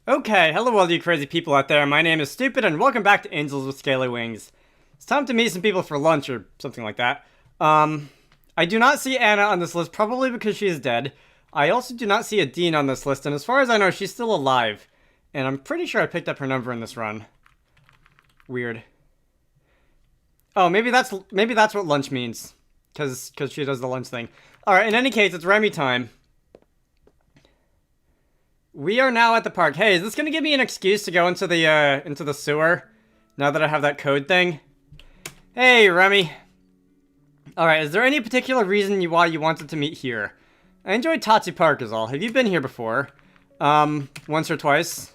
Okay, hello all you crazy people out there. My name is Stupid and welcome back to Angels with Scaly Wings. It's time to meet some people for lunch or something like that. I do not see Anna on this list, probably because she is dead. I also do not see a Dean on this list, and as far as I know, she's still alive. And I'm pretty sure I picked up her number in this run. Weird. Oh, maybe that's what lunch means. Cause she does the lunch thing. Alright, in any case, it's Remy time. We are now at the park. Hey, is this gonna give me an excuse to go into the sewer? Now that I have that code thing? Hey, Remy. Alright, is there any particular reason why you wanted to meet here? I enjoy Tatsu Park is all. Have you been here before? Once or twice?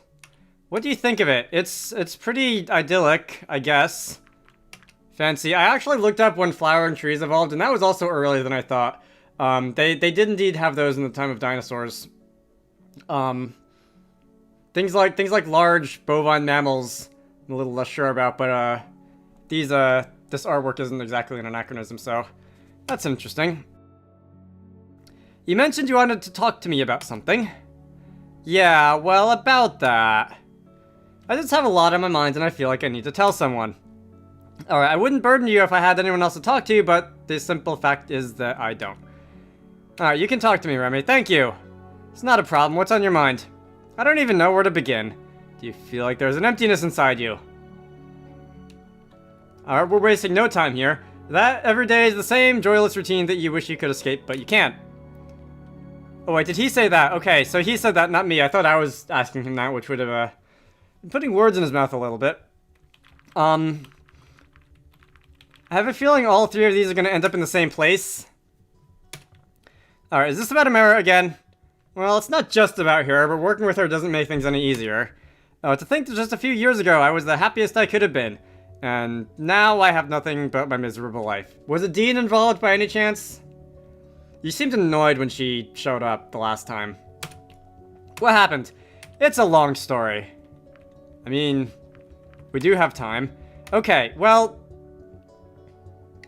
What do you think of it? It's pretty idyllic, I guess. Fancy. I actually looked up when Flower and Trees evolved, and that was also earlier than I thought. They did indeed have those in the time of dinosaurs. Things like large bovine mammals, I'm a little less sure about, but, this artwork isn't exactly an anachronism, so that's interesting. You mentioned you wanted to talk to me about something. Yeah, well, about that. I just have a lot on my mind and I feel like I need to tell someone. Alright, I wouldn't burden you if I had anyone else to talk to, but the simple fact is that I don't. Alright, you can talk to me, Remy. Thank you. It's not a problem. What's on your mind? I don't even know where to begin. Do you feel like there's an emptiness inside you? Alright, we're wasting no time here. That every day is the same joyless routine that you wish you could escape, but you can't. Oh wait, did he say that? Okay, so he said that, not me. I thought I was asking him that, which would have, been putting words in his mouth a little bit. I have a feeling all three of these are going to end up in the same place. Alright, is this about Amara again? Well, it's not just about her, but working with her doesn't make things any easier. To think that just a few years ago I was the happiest I could have been, and now I have nothing but my miserable life. Was a Dean involved by any chance? You seemed annoyed when she showed up the last time. What happened? It's a long story. I mean, we do have time. Okay, well...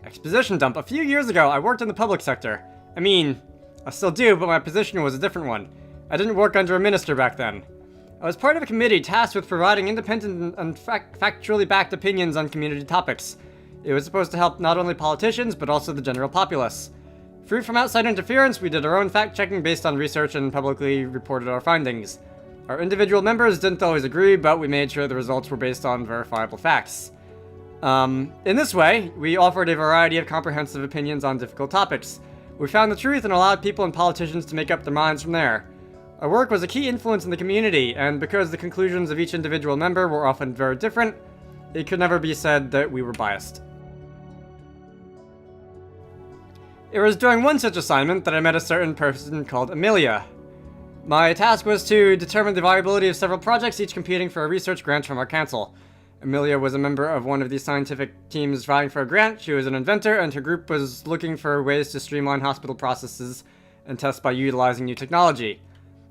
Exposition dump. A few years ago, I worked in the public sector. I mean... I still do, but my position was a different one. I didn't work under a minister back then. I was part of a committee tasked with providing independent and factually backed opinions on community topics. It was supposed to help not only politicians, but also the general populace. Free from outside interference, we did our own fact-checking based on research and publicly reported our findings. Our individual members didn't always agree, but we made sure the results were based on verifiable facts. In this way, we offered a variety of comprehensive opinions on difficult topics. We found the truth and allowed people and politicians to make up their minds from there. Our work was a key influence in the community, and because the conclusions of each individual member were often very different, it could never be said that we were biased. It was during one such assignment that I met a certain person called Amelia. My task was to determine the viability of several projects, each competing for a research grant from our council. Amelia was a member of one of the scientific teams vying for a grant. She was an inventor, and her group was looking for ways to streamline hospital processes and test by utilizing new technology.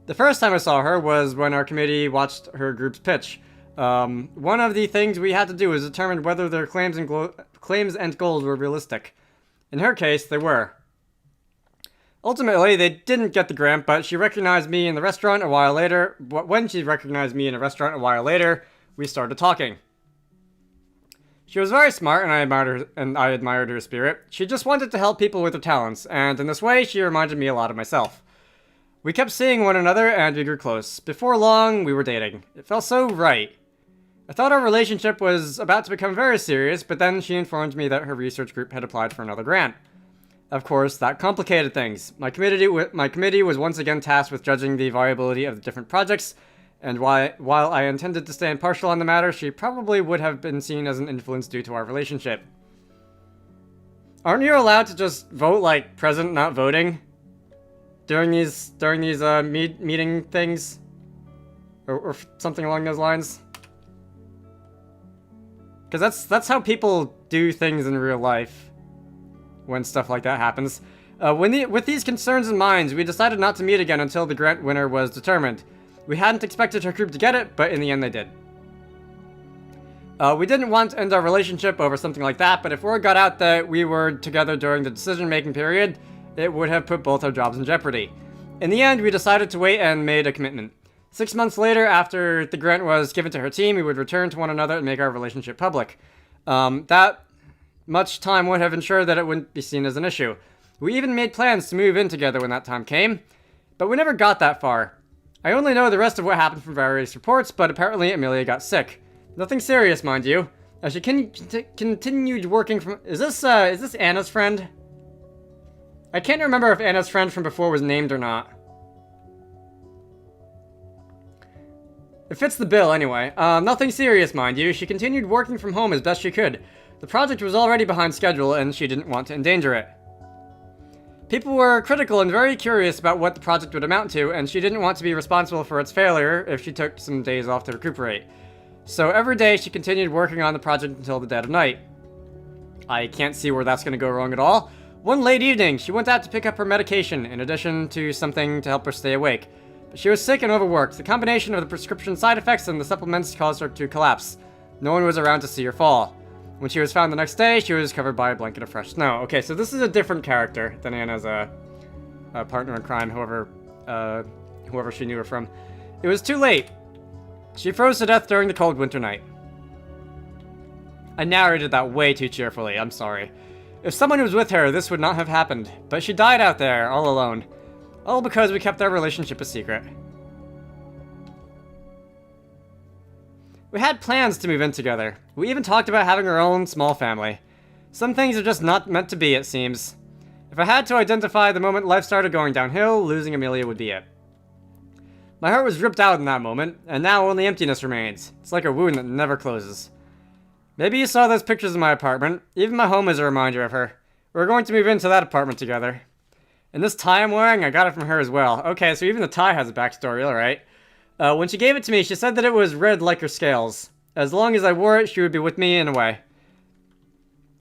The first time I saw her was when our committee watched her group's pitch. One of the things we had to do was determine whether their claims and goals were realistic. In her case, they were. Ultimately, they didn't get the grant, but she recognized me in the restaurant a while later. When she recognized me in a restaurant a while later, we started talking. She was very smart, and I admired her spirit. She just wanted to help people with their talents, and in this way, she reminded me a lot of myself. We kept seeing one another, and we grew close. Before long, we were dating. It felt so right. I thought our relationship was about to become very serious, but then she informed me that her research group had applied for another grant. Of course, that complicated things. My committee was once again tasked with judging the viability of the different projects, and while I intended to stay impartial on the matter, she probably would have been seen as an influence due to our relationship. Aren't you allowed to just vote like present, not voting? During these meeting things? Or something along those lines? Because that's how people do things in real life. When stuff like that happens. With these concerns in mind, we decided not to meet again until the grant winner was determined. We hadn't expected her group to get it, but in the end they did. We didn't want to end our relationship over something like that, but if word got out that we were together during the decision-making period, it would have put both our jobs in jeopardy. In the end, we decided to wait and made a commitment. 6 months later, after the grant was given to her team, we would return to one another and make our relationship public. That much time would have ensured that it wouldn't be seen as an issue. We even made plans to move in together when that time came, but we never got that far. I only know the rest of what happened from various reports, but apparently Amelia got sick. Nothing serious, mind you. As she continued working from... Is this Anna's friend? I can't remember if Anna's friend from before was named or not. It fits the bill anyway. Nothing serious, mind you. She continued working from home as best she could. The project was already behind schedule, and she didn't want to endanger it. People were critical and very curious about what the project would amount to, and she didn't want to be responsible for its failure if she took some days off to recuperate. So every day she continued working on the project until the dead of night. I can't see where that's going to go wrong at all. One late evening, she went out to pick up her medication, in addition to something to help her stay awake. But she was sick and overworked. The combination of the prescription side effects and the supplements caused her to collapse. No one was around to see her fall. When she was found the next day, she was covered by a blanket of fresh snow. Okay, so this is a different character than Anna's partner in crime, whoever she knew her from. It was too late. She froze to death during the cold winter night. I narrated that way too cheerfully, I'm sorry. If someone was with her, this would not have happened. But she died out there, all alone. All because we kept our relationship a secret. We had plans to move in together. We even talked about having our own small family. Some things are just not meant to be, it seems. If I had to identify the moment life started going downhill, losing Amelia would be it. My heart was ripped out in that moment, and now only emptiness remains. It's like a wound that never closes. Maybe you saw those pictures of my apartment. Even my home is a reminder of her. We're going to move into that apartment together. And this tie I'm wearing, I got it from her as well. Okay, so even the tie has a backstory, alright. When she gave it to me, she said that it was red like her scales. As long as I wore it, she would be with me in a way.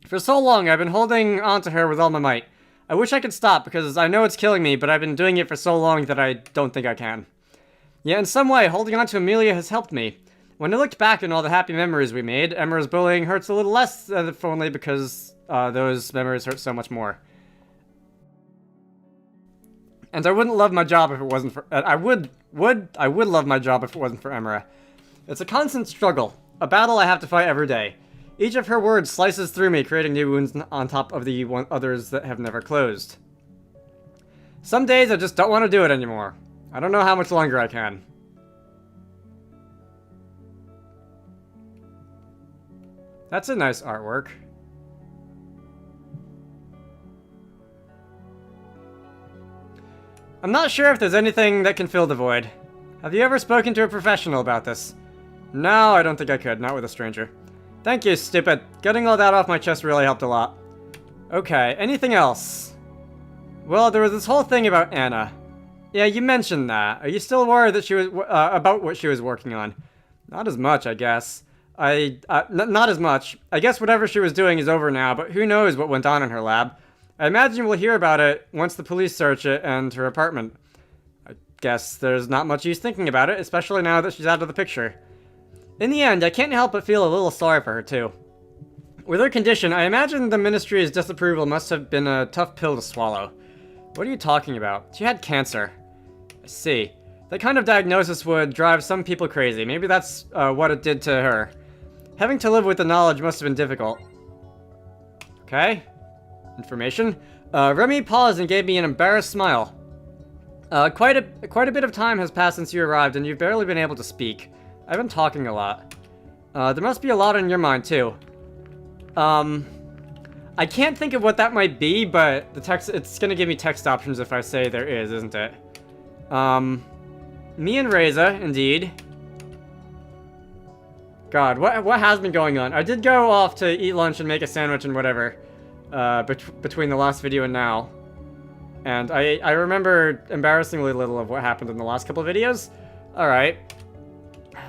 For so long, I've been holding on to her with all my might. I wish I could stop, because I know it's killing me, but I've been doing it for so long that I don't think I can. Yet in some way, holding on to Amelia has helped me. When I looked back on all the happy memories we made, Emra's bullying hurts a little less, if only because those memories hurt so much more. And I wouldn't love my job if it wasn't for... I would love my job if it wasn't for Emra. It's a constant struggle, a battle I have to fight every day. Each of her words slices through me, creating new wounds on top of the others that have never closed. Some days I just don't want to do it anymore. I don't know how much longer I can. That's a nice artwork. I'm not sure if there's anything that can fill the void. Have you ever spoken to a professional about this? No, I don't think I could, not with a stranger. Thank you, stupid. Getting all that off my chest really helped a lot. Okay, anything else? Well, there was this whole thing about Anna. Yeah, you mentioned that. Are you still worried that she was about what she was working on? Not as much, I guess. Not as much. I guess whatever she was doing is over now, but who knows what went on in her lab. I imagine we'll hear about it once the police search it and her apartment. I guess there's not much use thinking about it, especially now that she's out of the picture. In the end, I can't help but feel a little sorry for her, too. With her condition, I imagine the Ministry's disapproval must have been a tough pill to swallow. What are you talking about? She had cancer. I see. That kind of diagnosis would drive some people crazy. Maybe that's what it did to her. Having to live with the knowledge must have been difficult. Okay. Information. Remy paused and gave me an embarrassed smile. Quite a bit of time has passed since you arrived, and you've barely been able to speak. I've been talking a lot. There must be a lot on your mind, too. I can't think of what that might be, but the text, it's gonna give me text options if I say there is, isn't it? Me and Reza, indeed. God, what has been going on? I did go off to eat lunch and make a sandwich and whatever, between the last video and now. And I remember embarrassingly little of what happened in the last couple of videos. Alright.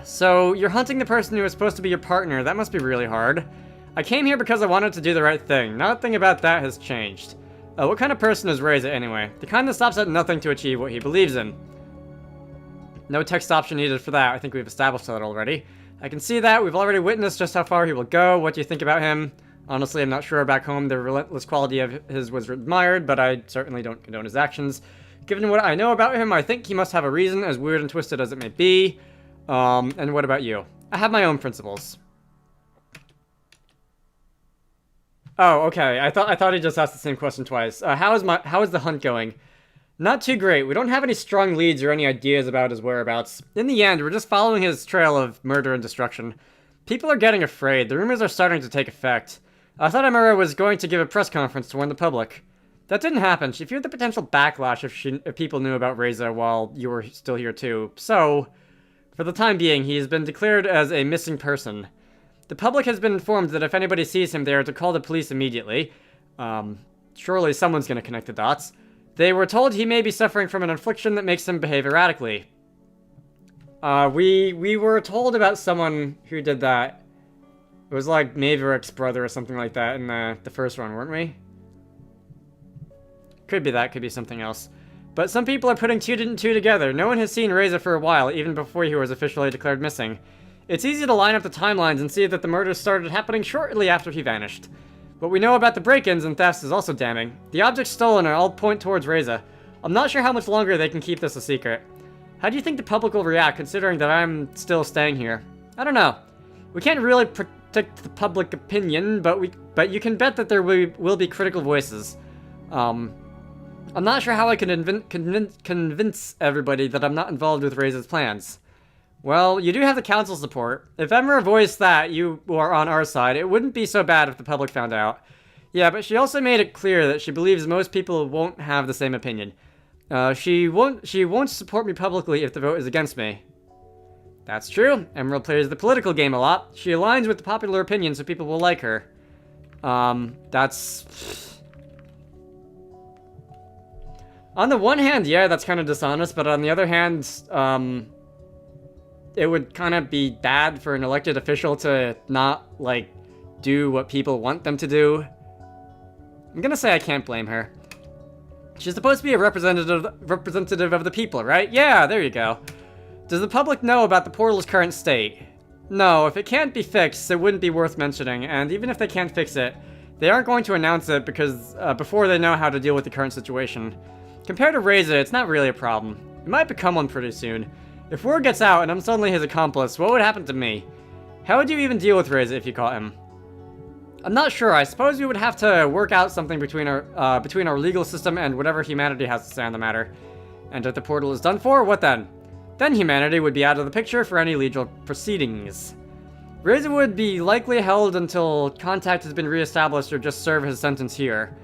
So, you're hunting the person who was supposed to be your partner. That must be really hard. I came here because I wanted to do the right thing. Nothing about that has changed. What kind of person is Reza anyway? The kind that stops at nothing to achieve what he believes in. No text option needed for that. I think we've established that already. I can see that. We've already witnessed just how far he will go. What do you think about him? Honestly, I'm not sure. Back home, the relentless quality of his was admired, but I certainly don't condone his actions. Given what I know about him, I think he must have a reason, as weird and twisted as it may be. And what about you? I have my own principles. Oh, okay. I thought he just asked the same question twice. How is the hunt going? Not too great. We don't have any strong leads or any ideas about his whereabouts. In the end, we're just following his trail of murder and destruction. People are getting afraid. The rumors are starting to take effect. I thought Amira was going to give a press conference to warn the public. That didn't happen. She feared the potential backlash if people knew about Reza while you were still here too. So, for the time being, he has been declared as a missing person. The public has been informed that if anybody sees him, they are to call the police immediately. Surely someone's gonna connect the dots. They were told he may be suffering from an affliction that makes him behave erratically. We were told about someone who did that. It was like Mavericks' brother or something like that in the first one, weren't we? Could be that, could be something else. But some people are putting two and two together. No one has seen Reza for a while, even before he was officially declared missing. It's easy to line up the timelines and see that the murders started happening shortly after he vanished. What we know about the break-ins and thefts is also damning. The objects stolen all point towards Reza. I'm not sure how much longer they can keep this a secret. How do you think the public will react, considering that I'm still staying here? I don't know. We can't really predict the public opinion, but you can bet that there will be critical voices. I'm not sure how I can convince everybody that I'm not involved with Reza's plans. Well, you do have the council support. If Emra voiced that you are on our side, it wouldn't be so bad if the public found out. Yeah, but she also made it clear that she believes most people won't have the same opinion. She won't support me publicly if the vote is against me. That's true. Emerald plays the political game a lot. She aligns with the popular opinion so people will like her. That's... On the one hand, yeah, that's kind of dishonest, but on the other hand, it would kind of be bad for an elected official to not, like, do what people want them to do. I'm gonna say I can't blame her. She's supposed to be a representative of the people, right? Yeah, there you go. Does the public know about the portal's current state? No, if it can't be fixed, it wouldn't be worth mentioning, and even if they can't fix it, they aren't going to announce it because before they know how to deal with the current situation. Compared to Reza, it's not really a problem. It might become one pretty soon. If word gets out and I'm suddenly his accomplice, what would happen to me? How would you even deal with Reza if you caught him? I'm not sure. I suppose we would have to work out something between our legal system and whatever humanity has to say on the matter. And if the portal is done for, what then? Then humanity would be out of the picture for any legal proceedings. Reza would be likely held until contact has been reestablished or just serve his sentence here.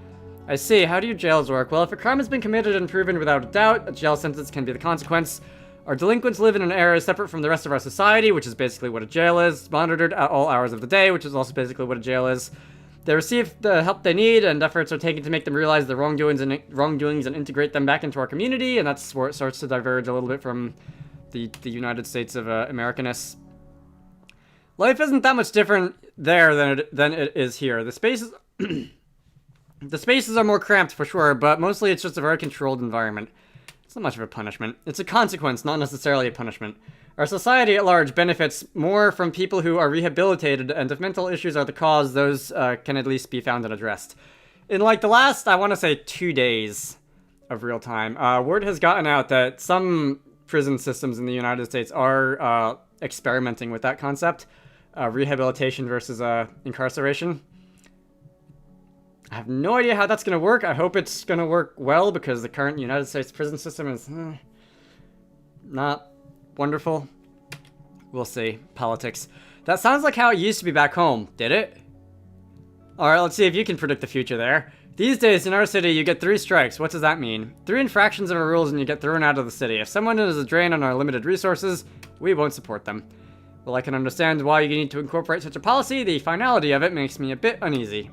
I see. How do your jails work? Well, if a crime has been committed and proven without a doubt, a jail sentence can be the consequence. Our delinquents live in an area separate from the rest of our society, which is basically what a jail is, monitored at all hours of the day, which is also basically what a jail is. They receive the help they need, and efforts are taken to make them realize their wrongdoings and integrate them back into our community, and that's where it starts to diverge a little bit from the United States of Americanness. Life isn't that much different there than it is here. The spaces... The spaces are more cramped for sure, but mostly it's just a very controlled environment. It's not much of a punishment. It's a consequence, not necessarily a punishment. Our society at large benefits more from people who are rehabilitated, and if mental issues are the cause, those can at least be found and addressed. In like the last, I want to say 2 days of real time, word has gotten out that some prison systems in the United States are experimenting with that concept. Rehabilitation versus incarceration. I have no idea how that's going to work. I hope it's going to work well because the current United States prison system is not wonderful. We'll see. Politics. That sounds like how it used to be back home. Did it? Alright, let's see if you can predict the future there. These days in our city you get 3 strikes. What does that mean? 3 infractions of our rules and you get thrown out of the city. If someone is a drain on our limited resources, we won't support them. Well, I can understand why you need to incorporate such a policy. The finality of it makes me a bit uneasy.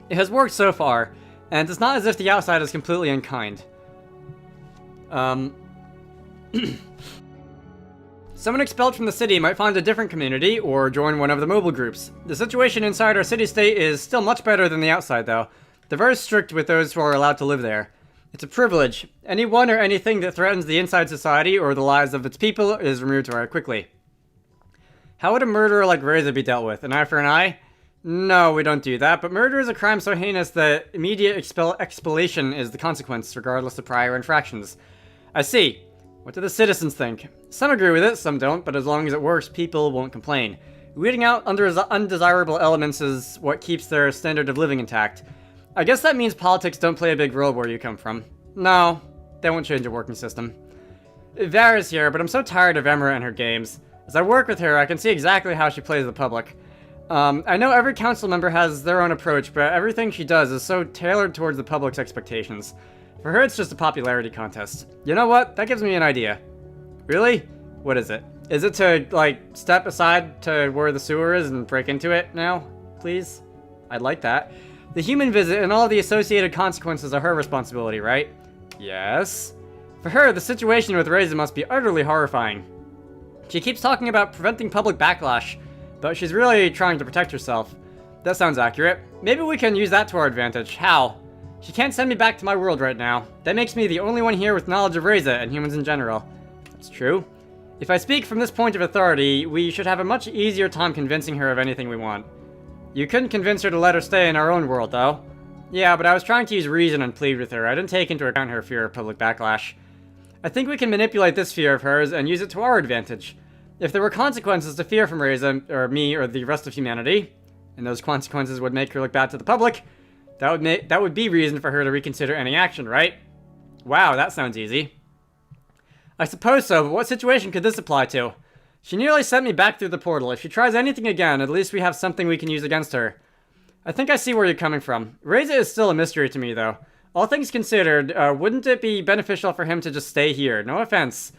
It has worked so far, and it's not as if the outside is completely unkind. Someone expelled from the city might find a different community, or join one of the mobile groups. The situation inside our city-state is still much better than the outside, though. They're very strict with those who are allowed to live there. It's a privilege. Anyone or anything that threatens the inside society or the lives of its people is removed very quickly. How would a murderer like Reza be dealt with? An eye for an eye? No, we don't do that, but murder is a crime so heinous that immediate expulsion is the consequence, regardless of prior infractions. I see. What do the citizens think? Some agree with it, some don't, but as long as it works, people won't complain. Weeding out undesirable elements is what keeps their standard of living intact. I guess that means politics don't play a big role where you come from. No, they won't change the working system. Vera's here, but I'm so tired of Emra and her games. As I work with her, I can see exactly how she plays the public. I know every council member has their own approach, but everything she does is so tailored towards the public's expectations. For her, it's just a popularity contest. You know what? That gives me an idea. Really? What is it? Is it to, like, step aside to where the sewer is and break into it now? Please? I'd like that. The human visit and all the associated consequences are her responsibility, right? Yes. For her, the situation with Reza must be utterly horrifying. She keeps talking about preventing public backlash, but she's really trying to protect herself. That sounds accurate. Maybe we can use that to our advantage. How? She can't send me back to my world right now. That makes me the only one here with knowledge of Reza and humans in general. That's true. If I speak from this point of authority, we should have a much easier time convincing her of anything we want. You couldn't convince her to let her stay in our own world, though. Yeah, but I was trying to use reason and plead with her. I didn't take into account her fear of public backlash. I think we can manipulate this fear of hers and use it to our advantage. If there were consequences to fear from Reza, or me, or the rest of humanity, and those consequences would make her look bad to the public, that would be reason for her to reconsider any action, right? Wow, that sounds easy. I suppose so, but what situation could this apply to? She nearly sent me back through the portal. If she tries anything again, at least we have something we can use against her. I think I see where you're coming from. Reza is still a mystery to me, though. All things considered, wouldn't it be beneficial for him to just stay here? No offense,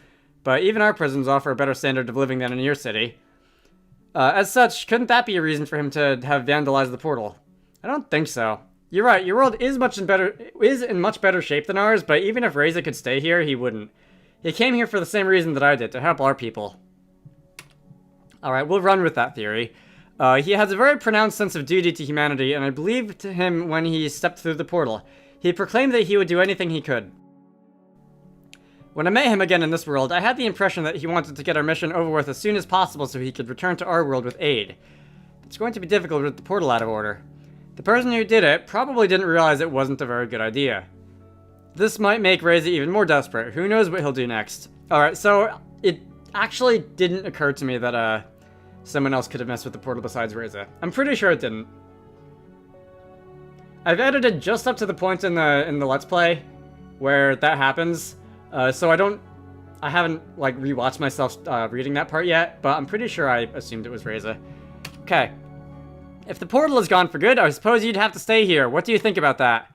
but even our prisons offer a better standard of living than in your city. As such, couldn't that be a reason for him to have vandalized the portal? I don't think so. You're right, your world is in much better shape than ours, but even if Reza could stay here, he wouldn't. He came here for the same reason that I did, to help our people. Alright, we'll run with that theory. He has a very pronounced sense of duty to humanity, and I believed him when he stepped through the portal. He proclaimed that he would do anything he could. When I met him again in this world, I had the impression that he wanted to get our mission over with as soon as possible so he could return to our world with aid. It's going to be difficult with the portal out of order. The person who did it probably didn't realize it wasn't a very good idea. This might make Reza even more desperate. Who knows what he'll do next. Alright, so it actually didn't occur to me that someone else could have messed with the portal besides Reza. I'm pretty sure it didn't. I've edited just up to the point in the Let's Play where that happens. So I haven't, like, rewatched myself reading that part yet, but I'm pretty sure I assumed it was Reza. Okay. If the portal is gone for good, I suppose you'd have to stay here. What do you think about that?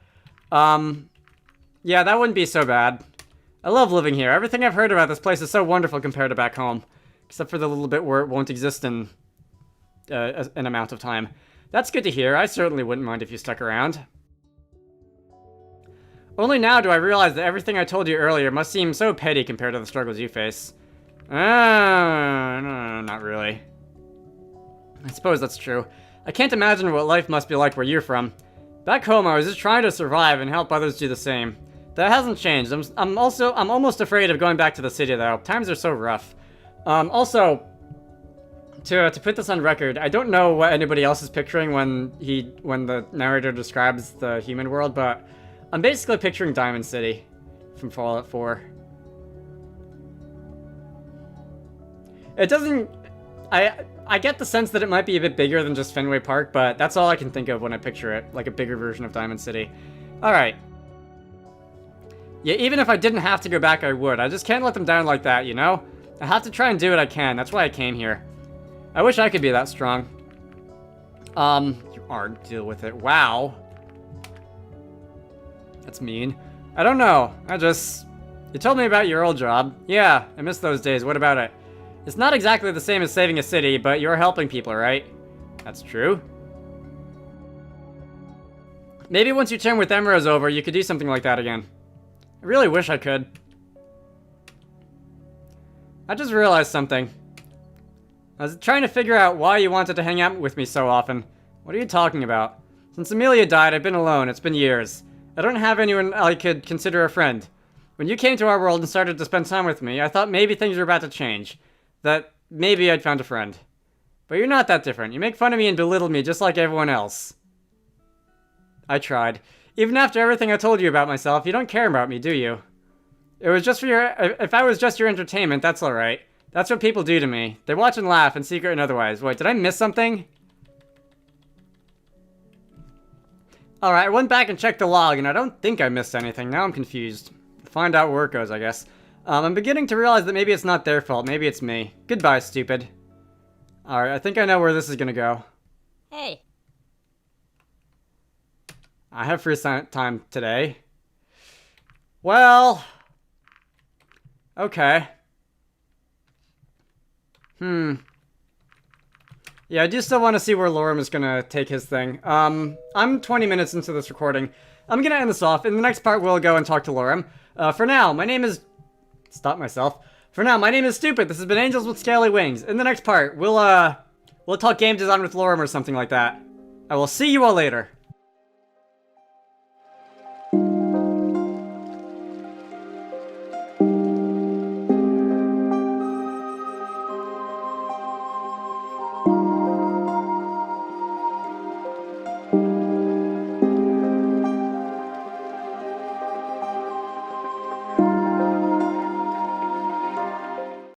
Yeah, that wouldn't be so bad. I love living here. Everything I've heard about this place is so wonderful compared to back home. Except for the little bit where it won't exist in an amount of time. That's good to hear. I certainly wouldn't mind if you stuck around. Only now do I realize that everything I told you earlier must seem so petty compared to the struggles you face. No, not really. I suppose that's true. I can't imagine what life must be like where you're from. Back home, I was just trying to survive and help others do the same. That hasn't changed. I'm almost afraid of going back to the city, though. Times are so rough. Also, to put this on record, I don't know what anybody else is picturing when the narrator describes the human world, but I'm basically picturing Diamond City from Fallout 4. It doesn't... I get the sense that it might be a bit bigger than just Fenway Park, but that's all I can think of when I picture it, like a bigger version of Diamond City. Alright. Yeah, even if I didn't have to go back, I would. I just can't let them down like that, you know? I have to try and do what I can. That's why I came here. I wish I could be that strong. You aren't. Deal with it. Wow. That's mean. I don't know. You told me about your old job. Yeah, I miss those days. What about it? It's not exactly the same as saving a city, but you're helping people, right? That's true. Maybe once your term with Emra is over, you could do something like that again. I really wish I could. I just realized something. I was trying to figure out why you wanted to hang out with me so often. What are you talking about? Since Amelia died, I've been alone. It's been years. I don't have anyone I could consider a friend. When you came to our world and started to spend time with me, I thought maybe things were about to change. That maybe I'd found a friend. But you're not that different. You make fun of me and belittle me just like everyone else. I tried. Even after everything I told you about myself, you don't care about me, do you? It was just for your... If I was just your entertainment, that's alright. That's what people do to me. They watch and laugh, in secret and otherwise. Wait, did I miss something? Alright, I went back and checked the log, and I don't think I missed anything. Now I'm confused. Find out where it goes, I guess. I'm beginning to realize that maybe it's not their fault. Maybe it's me. Goodbye, stupid. Alright, I think I know where this is gonna go. Hey. I have free time today. Well... Okay. Yeah, I do still want to see where Lorem is gonna take his thing. I'm 20 minutes into this recording. I'm gonna end this off. In the next part, we'll go and talk to Lorem. For now, my name is... Stop myself. For now, my name is Stupid. This has been Angels with Scaly Wings. In the next part, we'll talk game design with Lorem or something like that. I will see you all later.